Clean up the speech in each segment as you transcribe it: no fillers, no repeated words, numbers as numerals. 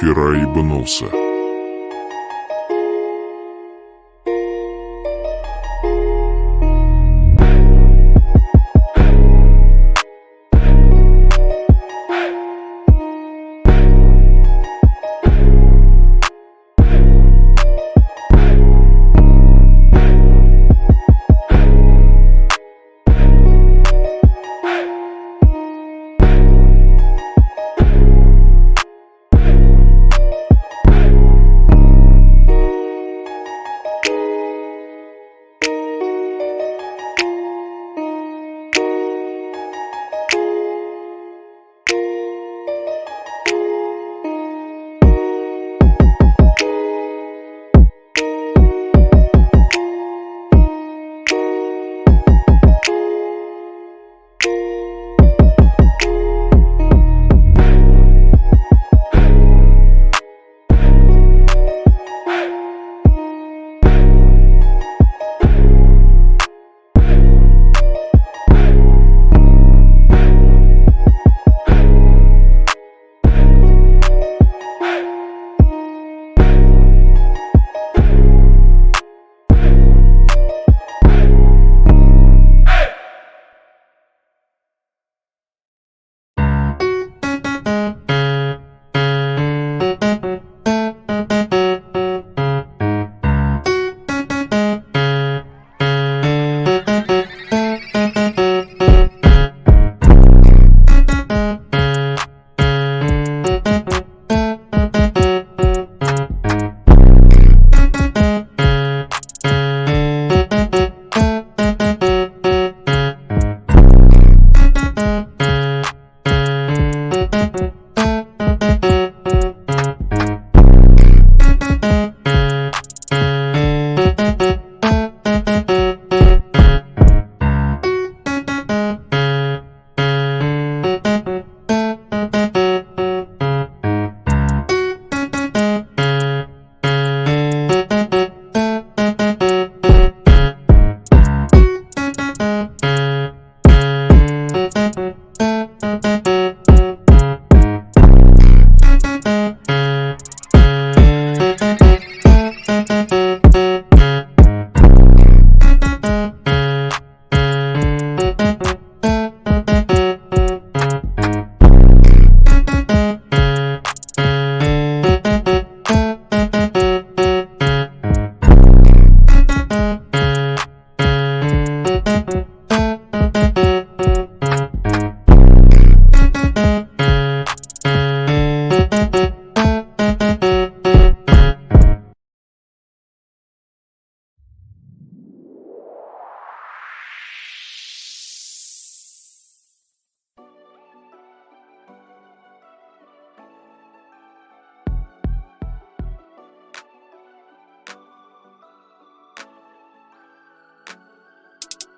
вчера ебнулся.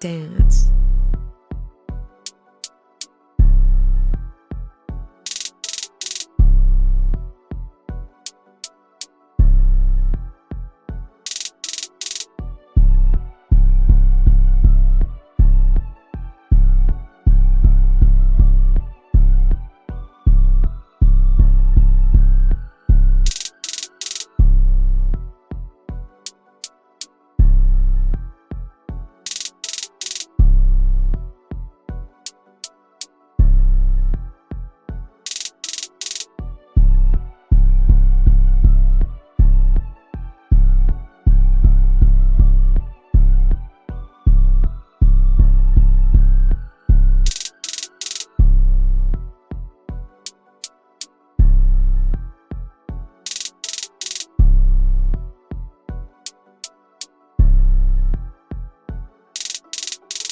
Dance.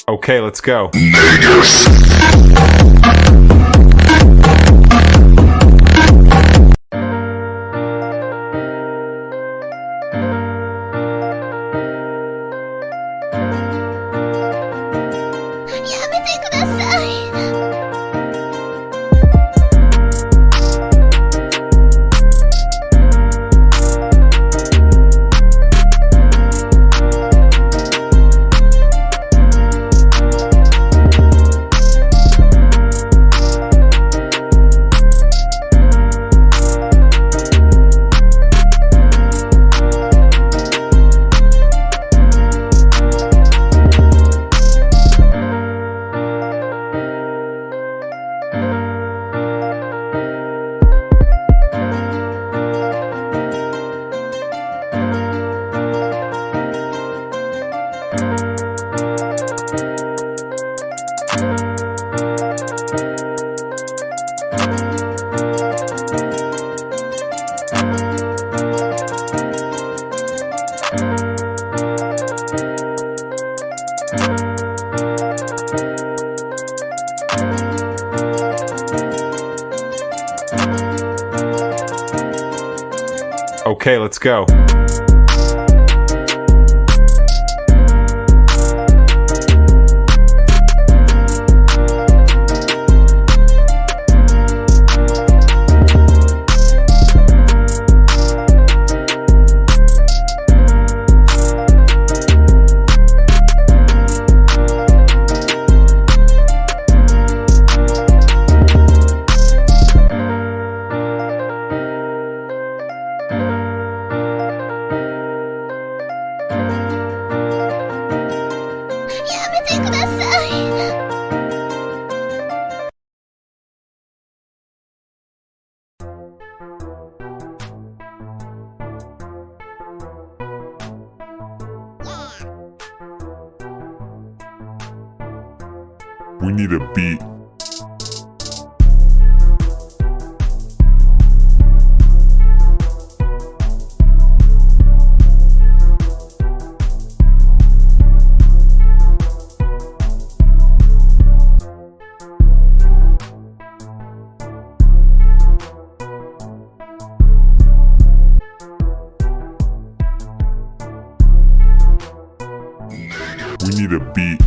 Okay, let's go. Okay, let's go. We need a beat. We need a beat.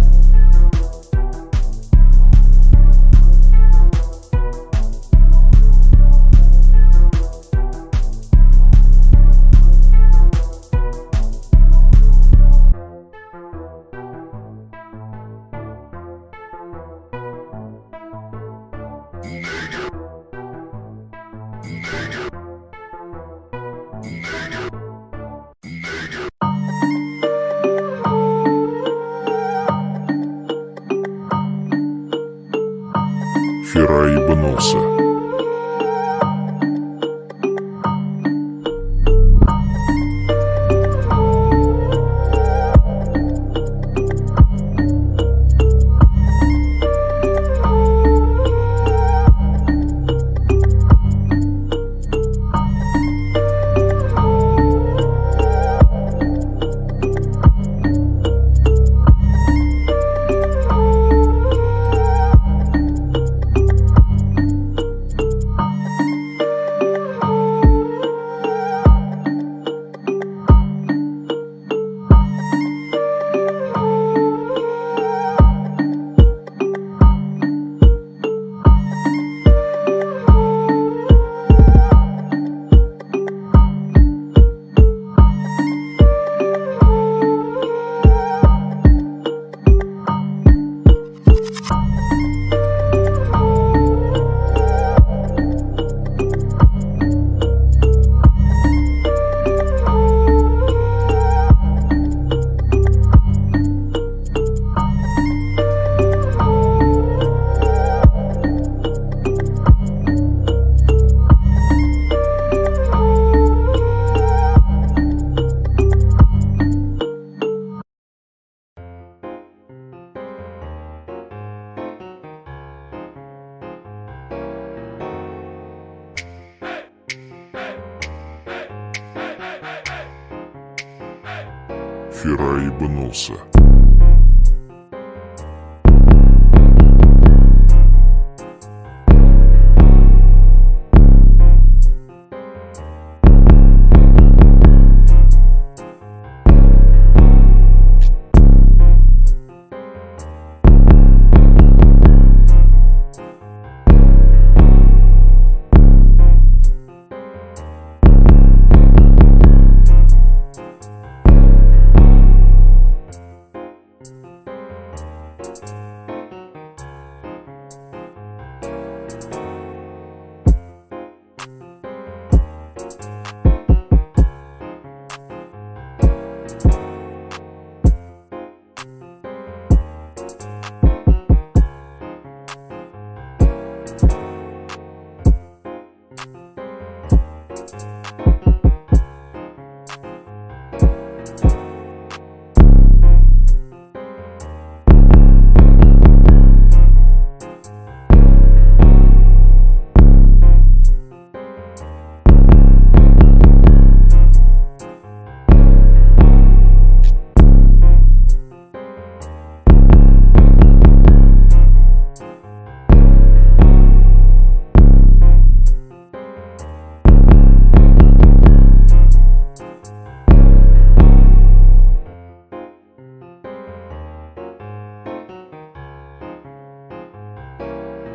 Вчера ебанулся. Вчера ебанулся.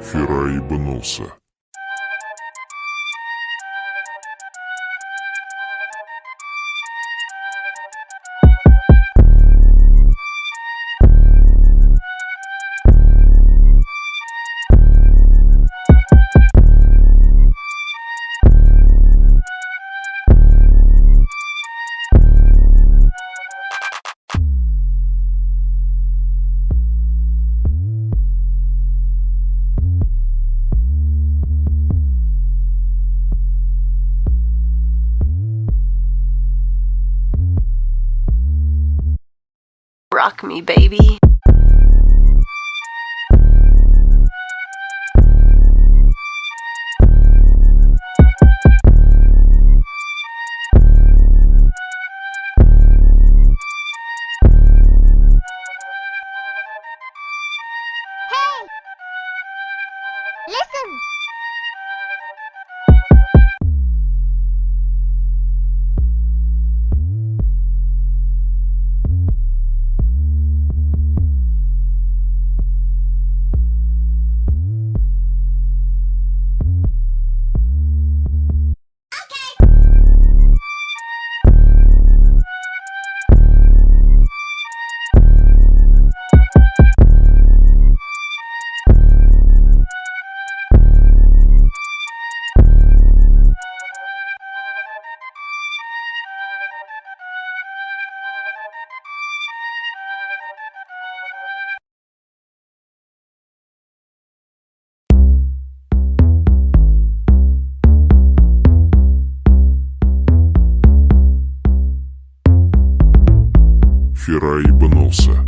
Фера ебнулся. Rock me, baby. Listen! Фера ебнулся.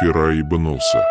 Фера ебнулся.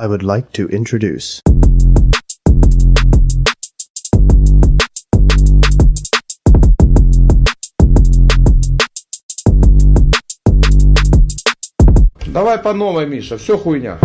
I would like to introduce Давай по новой, Миша, все хуйня.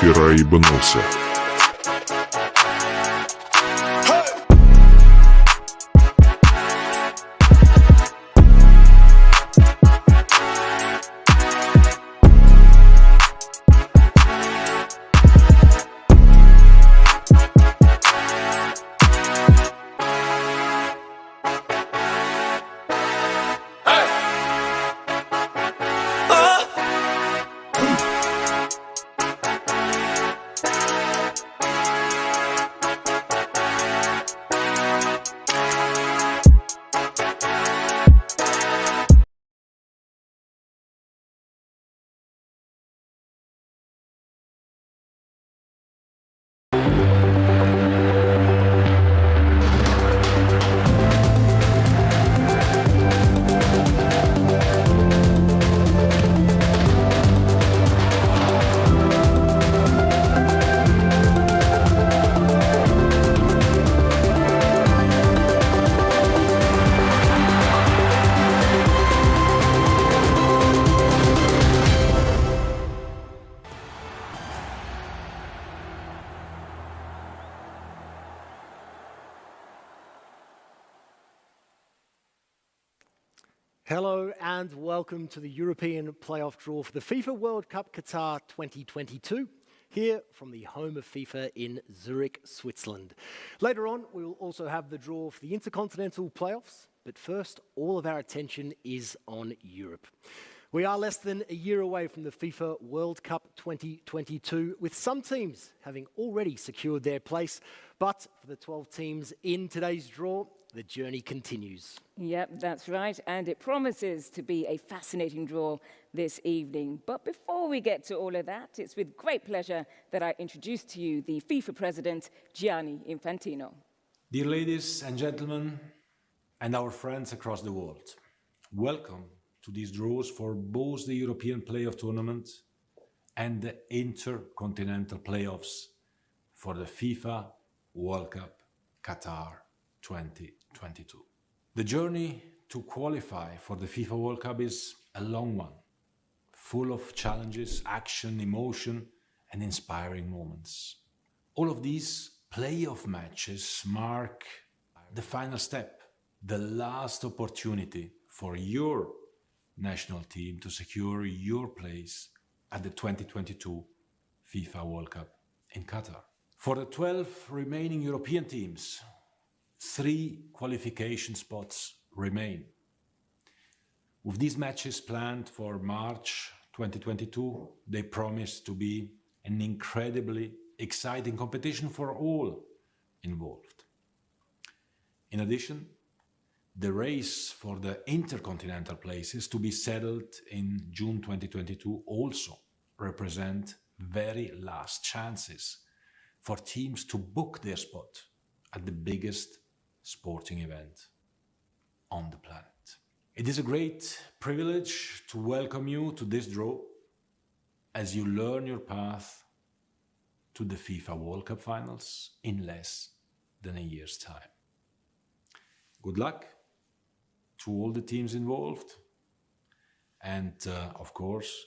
Фера ебанулся. Hello and welcome to the European playoff draw for the FIFA World Cup Qatar 2022, here from the home of FIFA in Zurich, Switzerland. Later on, we will also have the draw for the Intercontinental playoffs, but first, all of our attention is on Europe. We are less than a year away from the FIFA World Cup 2022, with some teams having already secured their place, but for the 12 teams in today's draw, the journey continues. Yep, that's right, and it promises to be a fascinating draw this evening. But before we get to all of that, it's with great pleasure that I introduce to you the FIFA president, Gianni Infantino. Dear ladies and gentlemen, and our friends across the world, welcome to these draws for both the European playoff tournament and the intercontinental playoffs for the FIFA World Cup Qatar 2022. The journey to qualify for the FIFA World Cup is a long one, full of challenges, action, emotion, and inspiring moments. All of these playoff matches mark the final step, the last opportunity for your national team to secure your place at the 2022 FIFA World Cup in Qatar. For the 12 remaining European teams, 3 qualification spots remain. With these matches planned for March 2022, they promise to be an incredibly exciting competition for all involved. In addition, The race for the intercontinental places to be settled in June 2022 also represent very last chances for teams to book their spot at the biggest sporting event on the planet. It is a great privilege to welcome you to this draw as you learn your path to the FIFA World Cup finals in less than a year's time. Good luck to all the teams involved. And of course,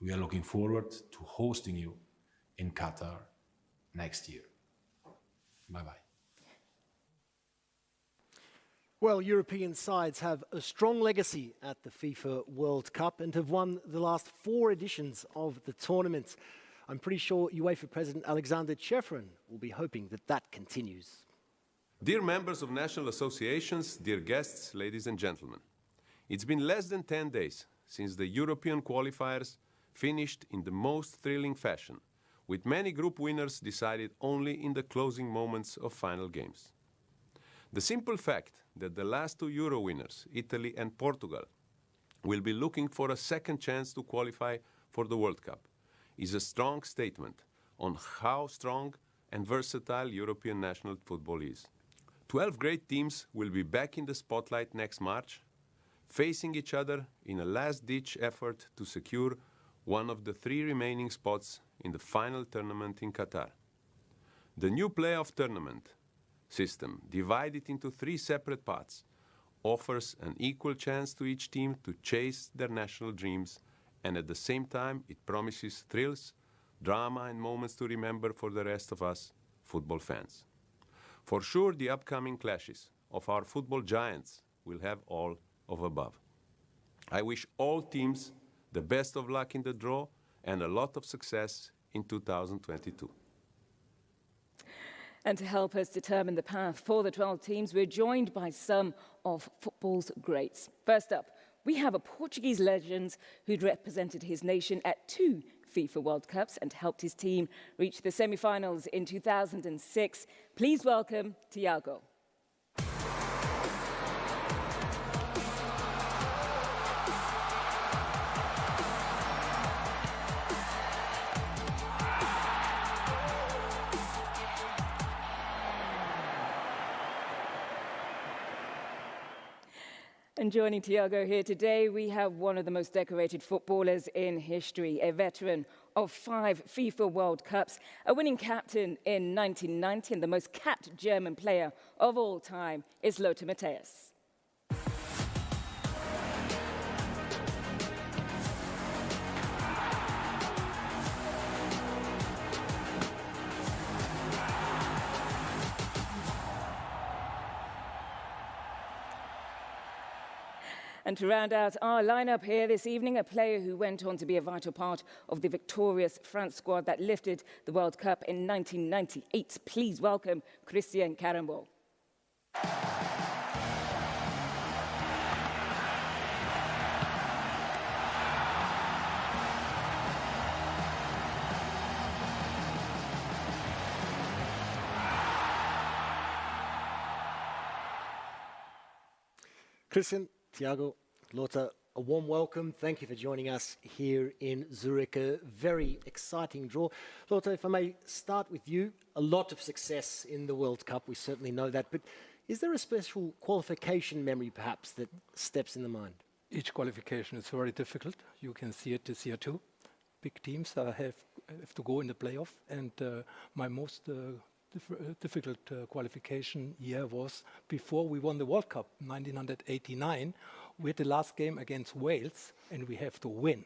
we are looking forward to hosting you in Qatar next year. Bye-bye. Well, European sides have a strong legacy at the FIFA World Cup and have won the last 4 editions of the tournament. I'm pretty sure UEFA President Alexander Čefrin will be hoping that that continues. Dear members of national associations, dear guests, ladies and gentlemen, it's been less than 10 days since the European qualifiers finished in the most thrilling fashion, with many group winners decided only in the closing moments of final games. The simple fact that the last 2 Euro winners, Italy and Portugal, will be looking for a second chance to qualify for the World Cup is a strong statement on how strong and versatile European national football is. 12 great teams will be back in the spotlight next March, facing each other in a last-ditch effort to secure one of the 3 remaining spots in the final tournament in Qatar. The new playoff tournament system, divided into 3 separate parts, offers an equal chance to each team to chase their national dreams, and at the same time it promises thrills, drama and moments to remember for the rest of us football fans. For sure, the upcoming clashes of our football giants will have all of above. I wish all teams the best of luck in the draw and a lot of success in 2022. And to help us determine the path for the 12 teams, we're joined by some of football's greats. First up, we have a Portuguese legend who'd represented his nation at 2 FIFA World Cups and helped his team reach the semi-finals in 2006. Please welcome Thiago. And joining Thiago here today, we have one of the most decorated footballers in history, a veteran of 5 FIFA World Cups, a winning captain in 1990, and the most capped German player of all time is Lothar Matthäus. And to round out our lineup here this evening, a player who went on to be a vital part of the victorious France squad that lifted the World Cup in 1998. Please welcome Christian Karembeu. Christian, Thiago, Lothar, a warm welcome. Thank you for joining us here in Zurich. A very exciting draw. Lothar, if I may start with you, a lot of success in the World Cup, we certainly know that, but is there a special qualification memory perhaps that steps in the mind? Each qualification is very difficult. You can see it this year too. Big teams have to go in the playoff, and my most difficult qualification year was before we won the World Cup, 1989. We had the last game against Wales, and we have to win.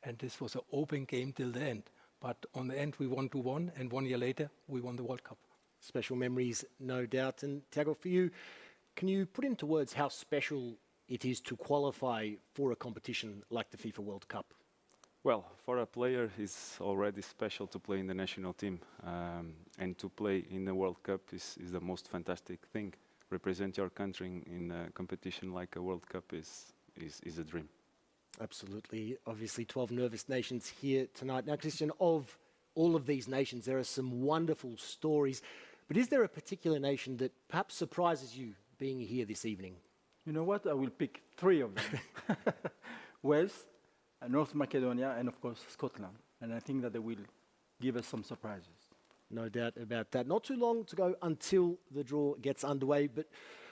And this was an open game till the end. But on the end, we won 2-1, and 1 year later, we won the World Cup. Special memories, no doubt. And Thiago, for you, can you put into words how special it is to qualify for a competition like the FIFA World Cup? Well, for a player, it's already special to play in the national team. And to play in the World Cup is the most fantastic thing. Represent your country in a competition like a World Cup is a dream. Absolutely. Obviously, 12 nervous nations here tonight. Now, Christian, of all of these nations, there are some wonderful stories. But is there a particular nation that perhaps surprises you being here this evening? You know what? I will pick 3 of them. Wales, North Macedonia, and of course Scotland. And I think that they will give us some surprises. No doubt about that. Not too long to go until the draw gets underway, but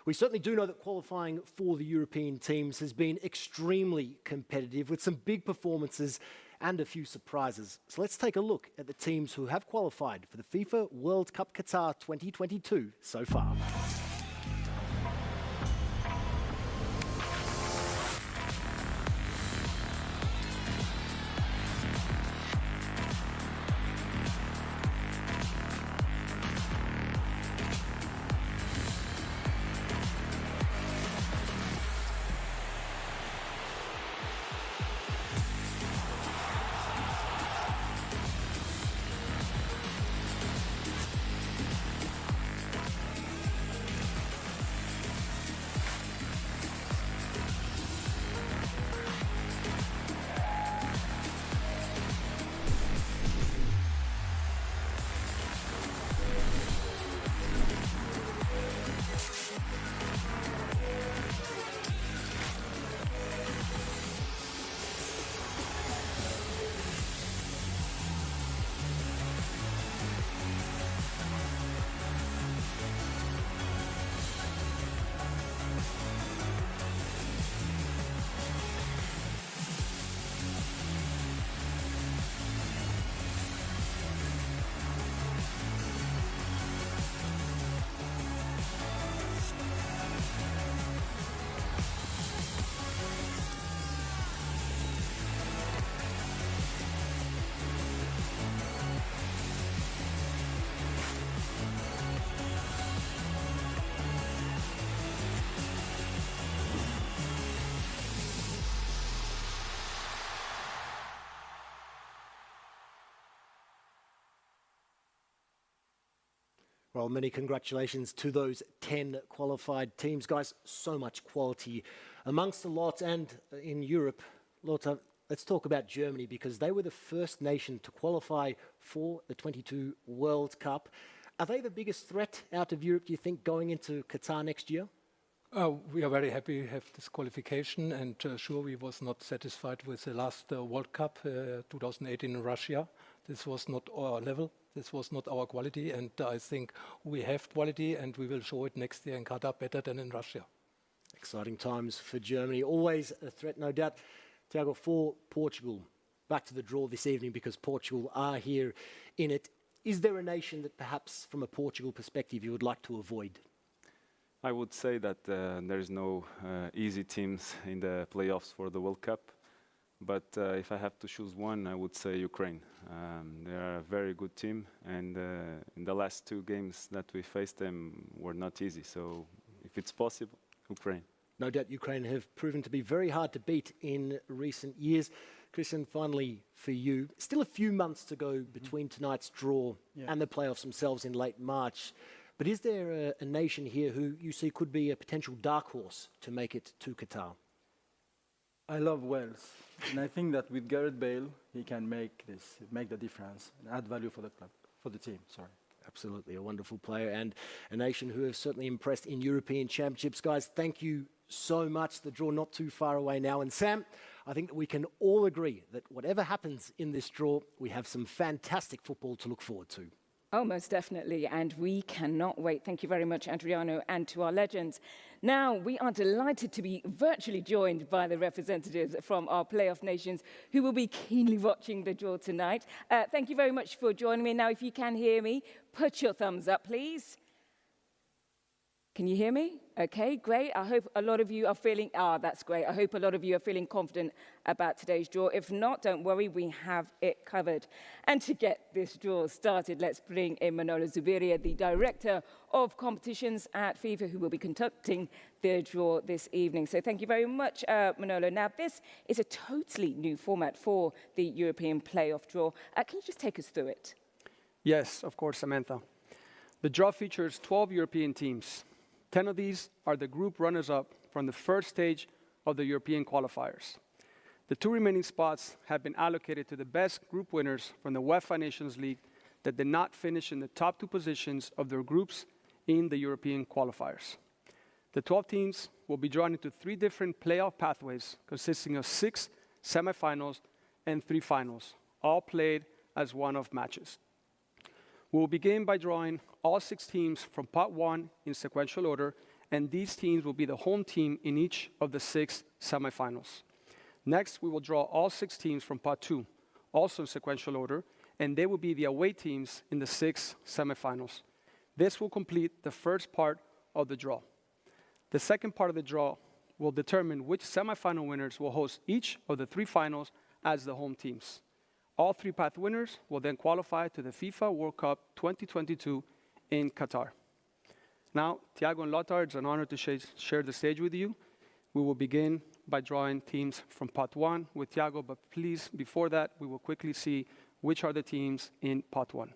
we certainly do know that qualifying for the European teams has been extremely competitive with some big performances and a few surprises. So let's take a look at the teams who have qualified for the FIFA World Cup Qatar 2022 so far. Well, many congratulations to those 10 qualified teams. Guys, so much quality amongst the lot and in Europe. Lotta, let's talk about Germany because they were the first nation to qualify for the 22 World Cup. Are they the biggest threat out of Europe, do you think, going into Qatar next year? We are very happy to have this qualification, and sure, we was not satisfied with the last World Cup 2018 in Russia. This was not our level. This was not our quality, and I think we have quality, and we will show it next year in Qatar better than in Russia. Exciting times for Germany. Always a threat, no doubt. Tiago, for Portugal, back to the draw this evening because Portugal are here in it. Is there a nation that perhaps from a Portugal perspective you would like to avoid? I would say that there is no easy teams in the playoffs for the World Cup. But if I have to choose one, I would say Ukraine. They are a very good team, and in the last 2 games that we faced them were not easy. So if it's possible, Ukraine. No doubt Ukraine have proven to be very hard to beat in recent years. Christian, finally for you, still a few months to go between tonight's draw and the playoffs themselves in late March. But is there a nation here who you see could be a potential dark horse to make it to Qatar? I love Wales, and I think that with Gareth Bale, he can make the difference and add value for the club, for the team. Sorry. Absolutely, a wonderful player and a nation who have certainly impressed in European Championships. Guys, thank you so much. The draw not too far away now. And Sam, I think that we can all agree that whatever happens in this draw, we have some fantastic football to look forward to. Oh, most definitely, and we cannot wait. Thank you very much, Adriano, and to our legends. Now, we are delighted to be virtually joined by the representatives from our playoff nations who will be keenly watching the draw tonight. Thank you very much for joining me. Now, if you can hear me, put your thumbs up, please. Can you hear me? Okay, great. I hope a lot of you are feeling, that's great. I hope a lot of you are feeling confident about today's draw. If not, don't worry, we have it covered. And to get this draw started, let's bring in Manolo Zubiria, the Director of Competitions at FIFA, who will be conducting the draw this evening. So thank you very much, Manolo. Now, this is a totally new format for the European playoff draw. Can you just take us through it? Yes, of course, Samantha. The draw features 12 European teams. 10 of these are the group runners-up from the first stage of the European qualifiers. The 2 remaining spots have been allocated to the best group winners from the UEFA Nations League that did not finish in the top 2 positions of their groups in the European qualifiers. The 12 teams will be drawn into 3 different playoff pathways consisting of 6 semifinals and 3 finals, all played as one-off matches. We will begin by drawing all 6 teams from Pot 1 in sequential order, and these teams will be the home team in each of the 6 semifinals. Next, we will draw all 6 teams from Pot 2, also in sequential order, and they will be the away teams in the 6 semifinals. This will complete the first part of the draw. The second part of the draw will determine which semifinal winners will host each of the 3 finals as the home teams. All 3 path winners will then qualify to the FIFA World Cup 2022 in Qatar. Now, Thiago and Lothar, it's an honor to share the stage with you. We will begin by drawing teams from Pot 1 with Thiago, but please, before that, we will quickly see which are the teams in Pot 1.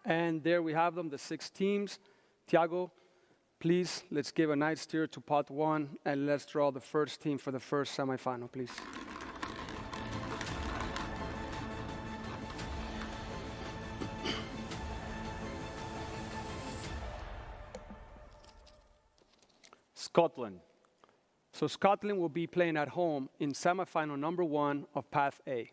And there we have them, the 6 teams. Thiago, please, let's give a nice steer to Pot 1, and let's draw the first team for the first semifinal, please. Scotland. So Scotland will be playing at home in semifinal number 1 of Path A.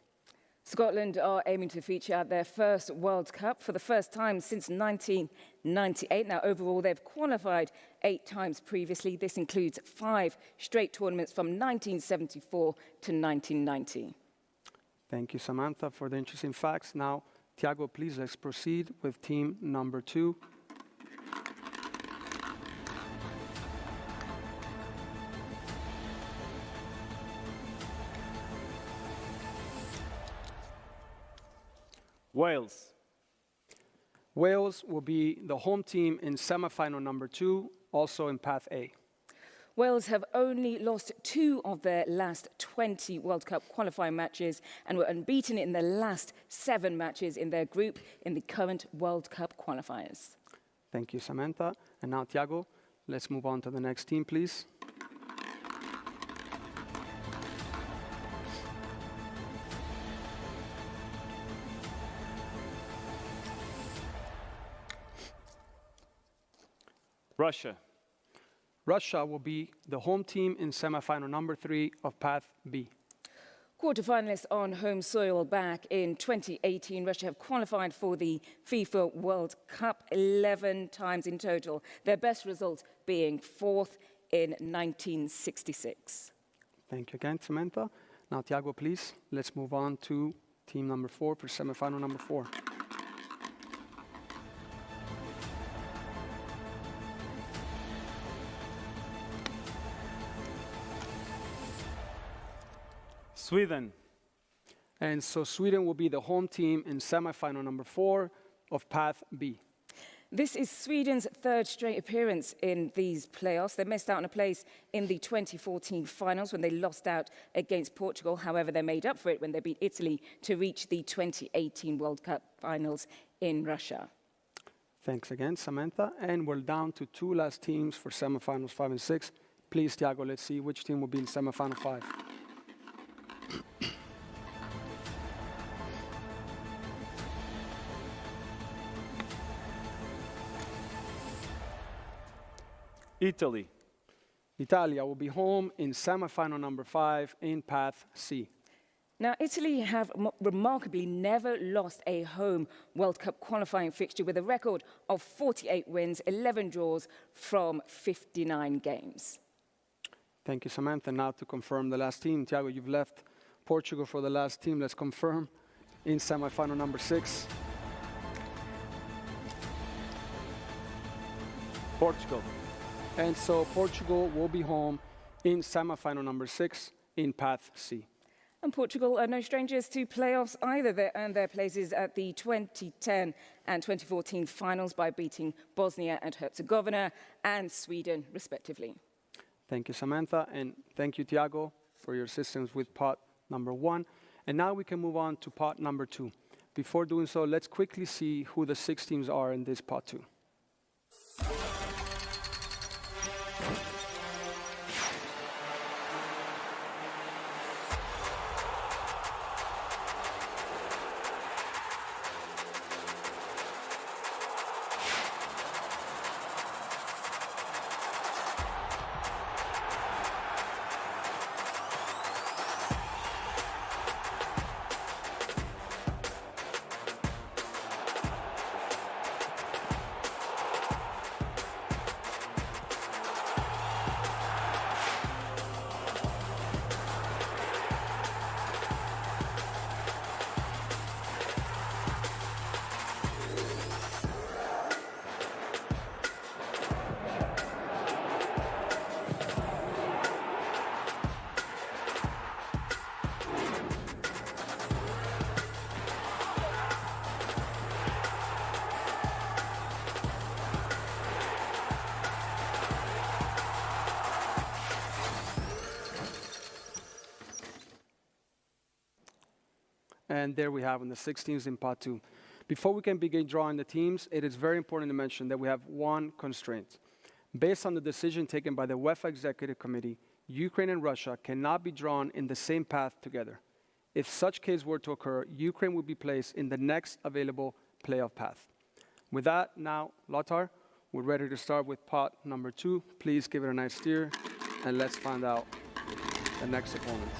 Scotland are aiming to feature at their first World Cup for the first time since 1998. Now, overall, they've qualified 8 times previously. This includes 5 straight tournaments from 1974 to 1990. Thank you, Samantha, for the interesting facts. Now, Thiago, please, let's proceed with team number 2. Wales. Wales will be the home team in semifinal number 2, also in Path A. Wales have only lost 2 of their last 20 World Cup qualifying matches and were unbeaten in the last 7 matches in their group in the current World Cup qualifiers. Thank you, Samantha. And now, Thiago, let's move on to the next team, please. Russia. Russia will be the home team in semifinal number 3 of Path B. Quarterfinalists on home soil back in 2018, Russia have qualified for the FIFA World Cup 11 times in total, their best result being 4th in 1966. Thank you again, Samantha. Now, Thiago, please, let's move on to team number 4 for semifinal number 4. Sweden. And so Sweden will be the home team in semifinal number 4 of Path B. This is Sweden's 3rd straight appearance in these playoffs. They missed out on a place in the 2014 finals when they lost out against Portugal. However, they made up for it when they beat Italy to reach the 2018 World Cup finals in Russia. Thanks again, Samantha. And we're down to 2 last teams for semifinals 5 and 6. Please, Thiago, let's see which team will be in semifinal 5. Italy. Italia will be home in semifinal number 5 in Path C. Now, Italy have remarkably never lost a home World Cup qualifying fixture with a record of 48 wins, 11 draws from 59 games. Thank you, Samantha. Now to confirm the last team. Thiago, you've left Portugal for the last team. Let's confirm in semi-final number 6. Portugal. And so Portugal will be home in semi-final number 6 in Path C. And Portugal are no strangers to playoffs either. They earned their places at the 2010 and 2014 finals by beating Bosnia and Herzegovina and Sweden, respectively. Thank you, Samantha, and thank you, Thiago, for your assistance with part number 1. And now we can move on to part number 2. Before doing so, let's quickly see who the 6 teams are in this part 2. And there we have the 6 teams in part 2. Before we can begin drawing the teams, it is very important to mention that we have one constraint. Based on the decision taken by the UEFA Executive Committee, Ukraine and Russia cannot be drawn in the same path together. If such case were to occur, Ukraine would be placed in the next available playoff path. With that, now, Lothar, we're ready to start with part number 2. Please give it a nice steer, and let's find out the next opponent.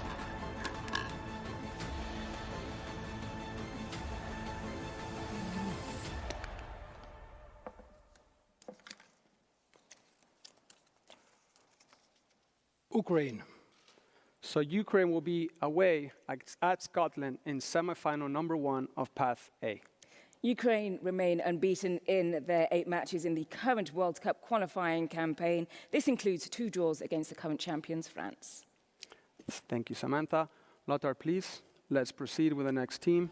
Ukraine. So Ukraine will be away at Scotland in semi-final number 1 of Path A. Ukraine remain unbeaten in their 8 matches in the current World Cup qualifying campaign. This includes 2 draws against the current champions, France. Thank you, Samantha. Lothar, please, let's proceed with the next team.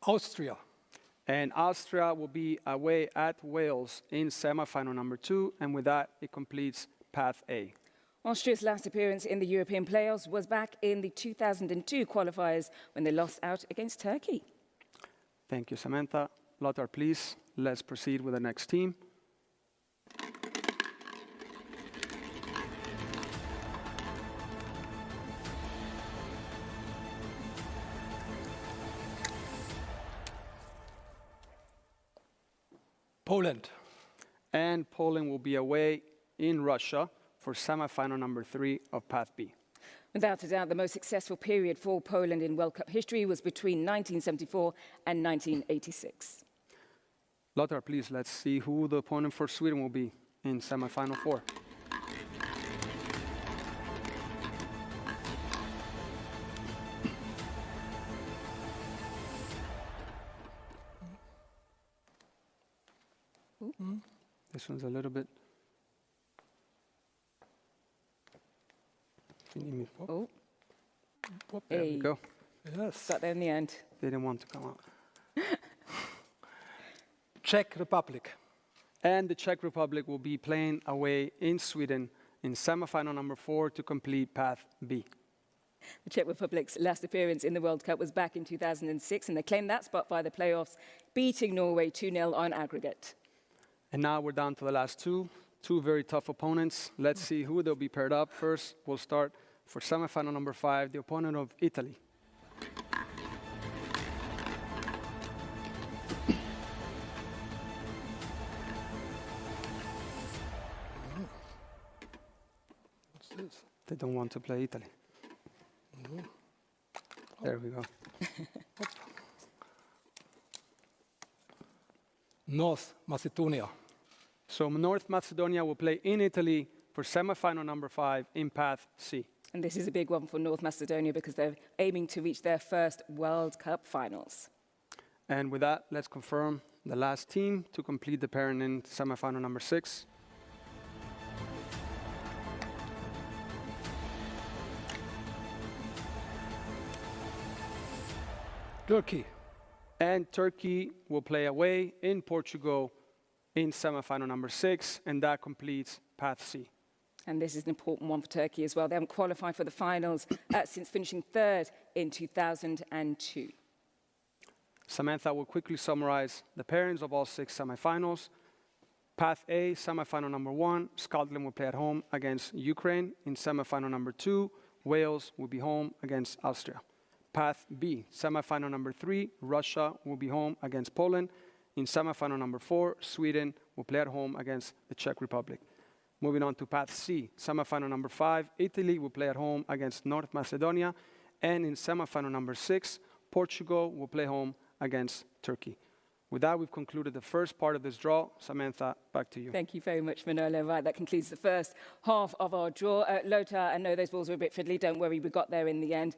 Austria. And Austria will be away at Wales in semi-final number 2, and with that, it completes Path A. Austria's last appearance in the European playoffs was back in the 2002 qualifiers when they lost out against Turkey. Thank you, Samantha. Lothar, please, let's proceed with the next team. Poland. And Poland will be away in Russia for semi-final number 3 of Path B. Without a doubt, the most successful period for Poland in World Cup history was between 1974 and 1986. Lothar, please, let's see who the opponent for Sweden will be in semi-final 4. This one's a little bit... Oh. There we go. Yes. Got there in the end. They didn't want to come out. Czech Republic. And the Czech Republic will be playing away in Sweden in semi-final number 4 to complete Path B. The Czech Republic's last appearance in the World Cup was back in 2006, and they claimed that spot via the playoffs, beating Norway 2-0 on aggregate. And now we're down to the last two very tough opponents. Let's see who they'll be paired up. First, we'll start for semi-final number 5, the opponent of Italy. They don't want to play Italy. There we go. North Macedonia. So North Macedonia will play in Italy for semi-final number 5 in Path C. And this is a big one for North Macedonia because they're aiming to reach their first World Cup finals. And with that, let's confirm the last team to complete the pairing in semi-final number 6. Turkey. And Turkey will play away in Portugal in semi-final number 6, and that completes Path C. And this is an important one for Turkey as well. They haven't qualified for the finals since finishing 3rd in 2002. Samantha will quickly summarize the pairings of all 6 semi-finals. Path A, semi-final number 1, Scotland will play at home against Ukraine. In semi-final number 2, Wales will be home against Austria. Path B, semi-final number 3, Russia will be home against Poland. In semi-final number 4, Sweden will play at home against the Czech Republic. Moving on to Path C, semi-final number 5, Italy will play at home against North Macedonia. And in semi-final number 6, Portugal will play home against Turkey. With that, we've concluded the first part of this draw. Samantha, back to you. Thank you very much, Manolo. Right, that concludes the first half of our draw. Lothar, I know those balls were a bit fiddly. Don't worry, we got there in the end.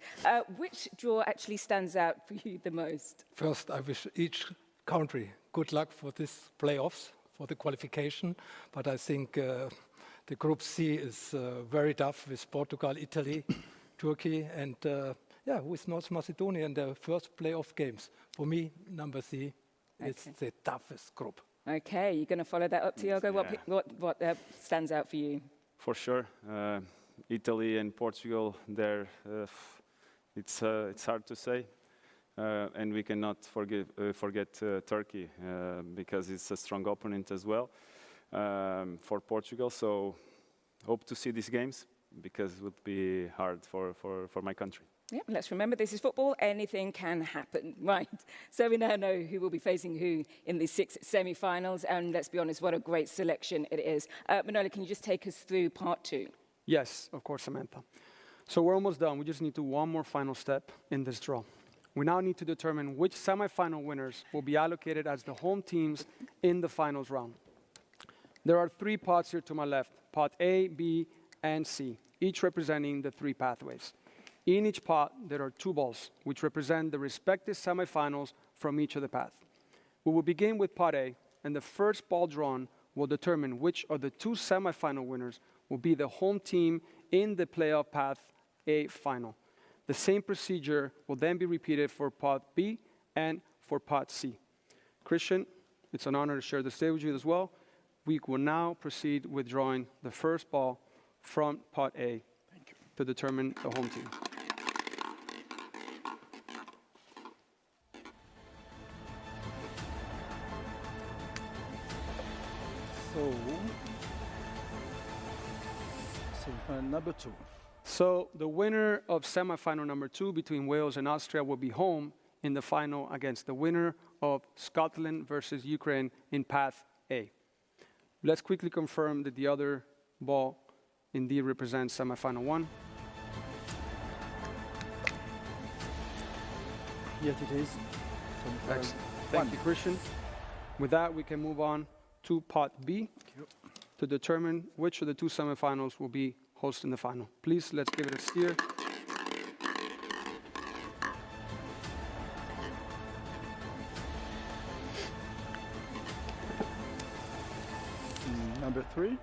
Which draw actually stands out for you the most? First, I wish each country good luck for this playoffs, for the qualification. But I think the Group C is very tough with Portugal, Italy, Turkey, and with North Macedonia in the first playoff games. For me, number C. It's the toughest group. Okay, you're going to follow that up, Tiago? Yeah. What stands out for you? For sure. Italy and Portugal, there, it's hard to say. And we cannot forget Turkey because it's a strong opponent as well for Portugal. So hope to see these games because it would be hard for my country. Yeah, let's remember this is football. Anything can happen, right? So we now know who will be facing who in the 6 semi-finals. And let's be honest, what a great selection it is. Manolo, can you just take us through part 2? Yes, of course, Samantha. So we're almost done. We just need to do one more final step in this draw. We now need to determine which semi-final winners will be allocated as the home teams in the finals round. There are 3 pots here to my left, pot A, B, and C, each representing the 3 pathways. In each pot, there are 2 balls, which represent the respective semifinals from each of the paths. We will begin with pot A, and the first ball drawn will determine which of the 2 semifinal winners will be the home team in the playoff path A final. The same procedure will then be repeated for pot B and for pot C. Christian, it's an honor to share the stage with you as well. We will now proceed with drawing the first ball from pot A to determine the home team. Semifinal number 2. So the winner of semifinal number 2 between Wales and Austria will be home in the final against the winner of Scotland versus Ukraine in Path A. Let's quickly confirm that the other ball indeed represents semifinal 1. Yes, it is. Excellent. Thank you, Christian. With that, we can move on to pot B to determine which of the 2 semifinals will be hosting the final. Please, let's give it a steer. Number 3.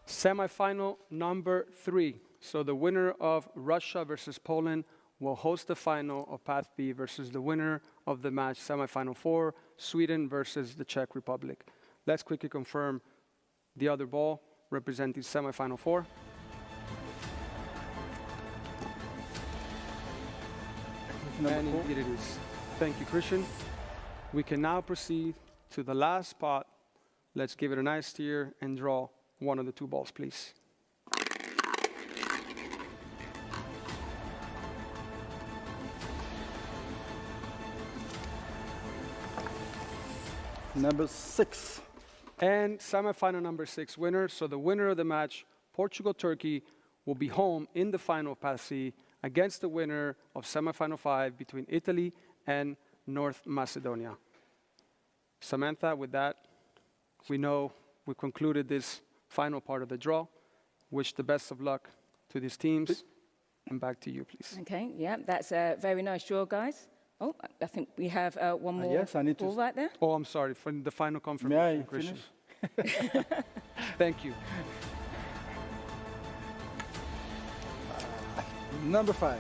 Semifinal number 3. So the winner of Russia versus Poland will host the final of Path B versus the winner of the match semifinal 4, Sweden versus the Czech Republic. Let's quickly confirm the other ball representing semifinal 4. And indeed it is. Thank you, Christian. We can now proceed to the last spot. Let's give it a nice steer and draw one of the 2 balls, please. Number 6. And semifinal number 6 winner. So the winner of the match, Portugal-Turkey, will be home in the final of Pass C against the winner of semifinal 5 between Italy and North Macedonia. Samantha, with that, we know we concluded this final part of the draw. Wish the best of luck to these teams. And back to you, please. Okay, yeah, that's a very nice draw, guys. Oh, I think we have one more yes, I need to... ball right there. Oh, I'm sorry, for the final confirmation, May I Christian. finish? Thank you. Number 5.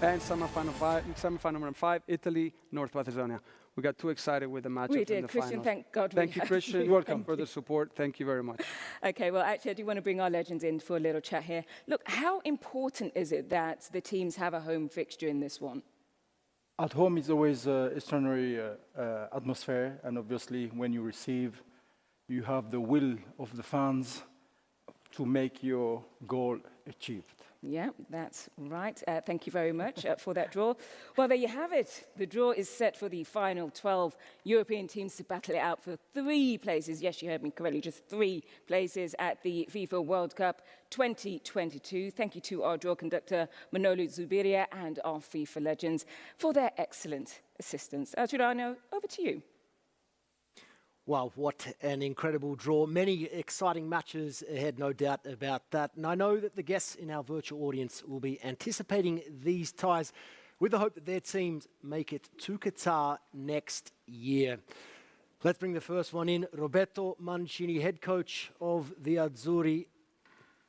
And semifinal number 5, Italy, North Macedonia. We got too excited with the matchup We in did, the Christian, finals. thank God. Thank you, Christian. You're welcome for the support. Thank you very much. Okay, well, actually, I do want to bring our legends in for a little chat here. Look, how important is it that the teams have a home fixture in this one? At home is always extraordinary atmosphere, and obviously when you receive, you have the will of the fans to make your goal achieved. Yeah, that's right. Thank you very much for that draw. Well, there you have it. The draw is set for the final 12 European teams to battle it out for 3 places. Yes, you heard me correctly, just 3 places at the FIFA World Cup 2022. Thank you to our draw conductor, Manolo Zubiria, and our FIFA legends for their excellent assistance. Giuliano, over to you. Wow, what an incredible draw. Many exciting matches ahead, no doubt about that. And I know that the guests in our virtual audience will be anticipating these ties with the hope that their teams make it to Qatar next year. Let's bring the first one in. Roberto Mancini, head coach of the Azzurri.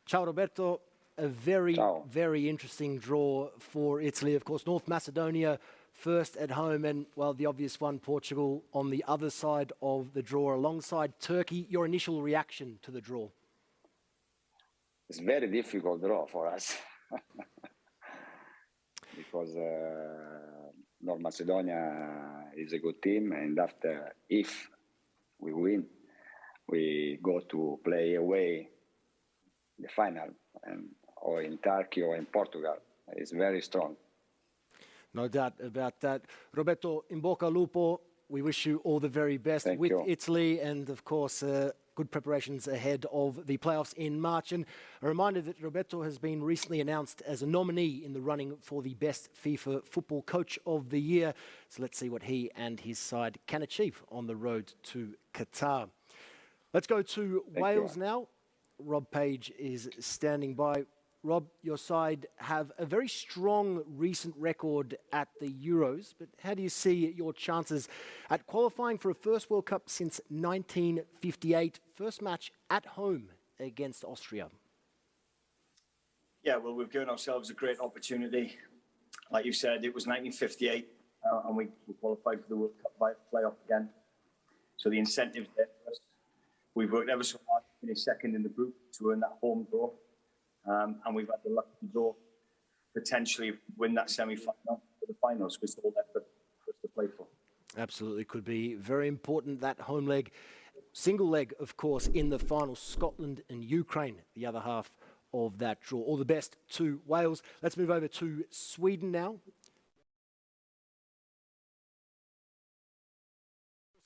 Ciao, Roberto. A very, very interesting draw for Italy. Of course, North Macedonia first at home, and, well, the obvious one, Portugal, on the other side of the draw, alongside Turkey. Your initial reaction to the draw? It's a very difficult draw for us because North Macedonia is a good team, and after, if we win, we go to play away the final, or in Turkey or in Portugal. It's very strong. No doubt about that. Roberto, in bocca al lupo, we wish you all the very best with Italy, and of course, good preparations ahead of the playoffs in March. And a reminder that Roberto has been recently announced as a nominee in the running for the best FIFA football coach of the year. So let's see what he and his side can achieve on the road to Qatar. Let's go to Wales now. Rob Page is standing by. Rob, your side have a very strong recent record at the Euros, but how do you see your chances at qualifying for a first World Cup since 1958? First match at home against Austria. Yeah, well, we've given ourselves a great opportunity. Like you said, it was 1958, and we qualified for the World Cup playoff again. So the incentive's there for us. We've worked ever so hard to finish second in the group to earn that home draw. And we've had the lucky draw potentially win that semi-final for the finals, which is all that for us to play for. Absolutely, could be very important, that home leg. Single leg, of course, in the final, Scotland and Ukraine, the other half of that draw. All the best to Wales. Let's move over to Sweden now.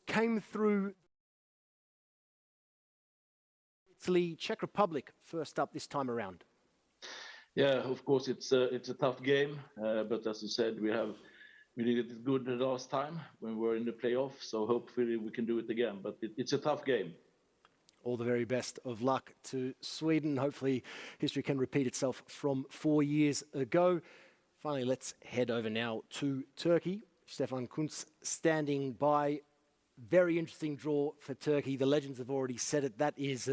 Came through Italy, Czech Republic, first up this time around. Yeah, of course, it's a tough game, but as you said, we did it good the last time when we were in the playoff, so hopefully we can do it again, but it's a tough game. All the very best of luck to Sweden. Hopefully history can repeat itself from 4 years ago. Finally, let's head over now to Turkey. Stefan Kuntz standing by. Very interesting draw for Turkey. The legends have already said it. That is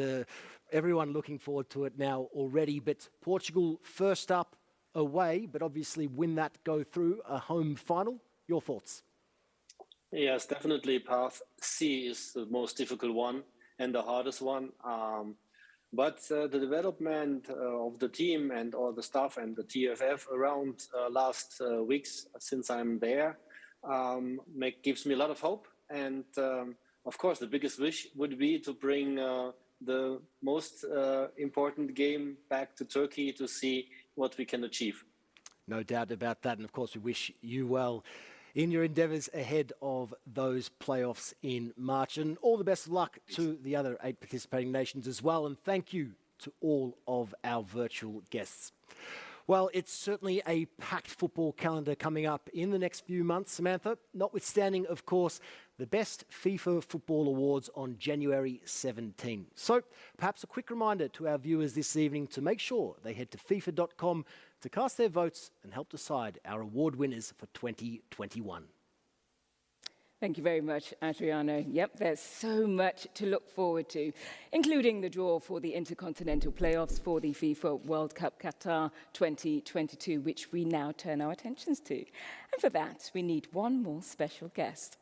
everyone looking forward to it now already. But Portugal first up away, but obviously win that, go through a home final. Your thoughts? Yes, definitely path C is the most difficult one and the hardest one. But the development of the team and all the staff and the TFF around last weeks since I'm there gives me a lot of hope. And of course, the biggest wish would be to bring the most important game back to Turkey to see what we can achieve. No doubt about that. And of course, we wish you well in your endeavours ahead of those playoffs in March. And all the best of luck to the other 8 participating nations as well. And thank you to all of our virtual guests. Well, it's certainly a packed football calendar coming up in the next few months, Samantha, notwithstanding, of course, the best FIFA Football Awards on January 17. So perhaps a quick reminder to our viewers this evening to make sure they head to FIFA.com to cast their votes and help decide our award winners for 2021. Thank you very much, Adriano. Yep, there's so much to look forward to, including the draw for the Intercontinental Playoffs for the FIFA World Cup Qatar 2022, which we now turn our attentions to. And for that, we need one more special guest.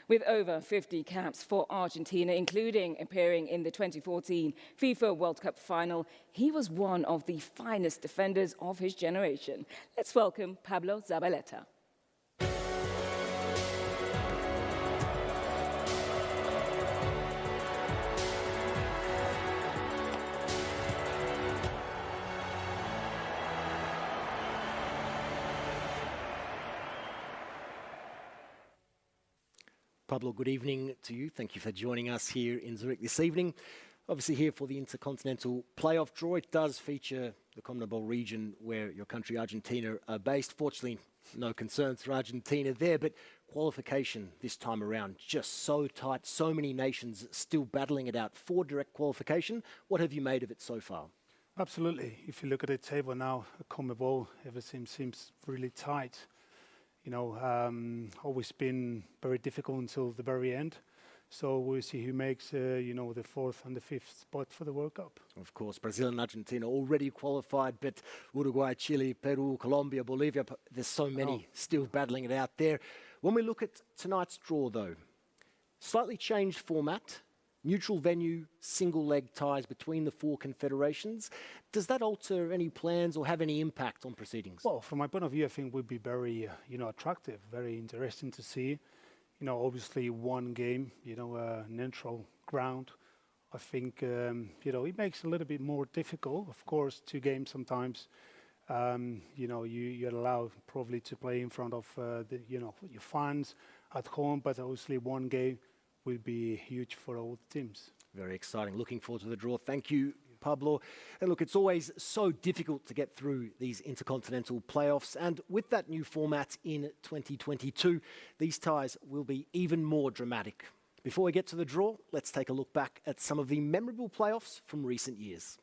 With over 50 caps for Argentina, including appearing in the 2014 FIFA World Cup final, he was one of the finest defenders of his generation. Let's welcome Pablo Zabaleta. Pablo, good evening to you. Thank you for joining us here in Zurich this evening. Obviously here for the Intercontinental Playoff draw. It does feature the CONMEBOL region where your country, Argentina, are based. Fortunately, no concerns for Argentina there, but qualification this time around, just so tight, so many nations still battling it out for direct qualification. What have you made of it so far? Absolutely. If you look at the table now, CONMEBOL, everything seems really tight. You know, always been very difficult until the very end. So we'll see who makes, you know, the 4th and the 5th spot for the World Cup. Of course, Brazil and Argentina already qualified, but Uruguay, Chile, Peru, Colombia, Bolivia, there's so many still battling it out there. When we look at tonight's draw, though, slightly changed format, neutral venue, single leg ties between the 4 confederations. Does that alter any plans or have any impact on proceedings? Well, from my point of view, I think would be very, you know, attractive, very interesting to see. You know, obviously one game, you know, neutral ground. I think, you know, it makes it a little bit more difficult. Of course, 2 games sometimes, you know, you're allowed probably to play in front of, you know, your fans at home, but obviously one game will be huge for all the teams. Very exciting. Looking forward to the draw. Thank you, Pablo. And look, it's always so difficult to get through these intercontinental playoffs. And with that new format in 2022, these ties will be even more dramatic. Before we get to the draw, let's take a look back at some of the memorable playoffs from recent years.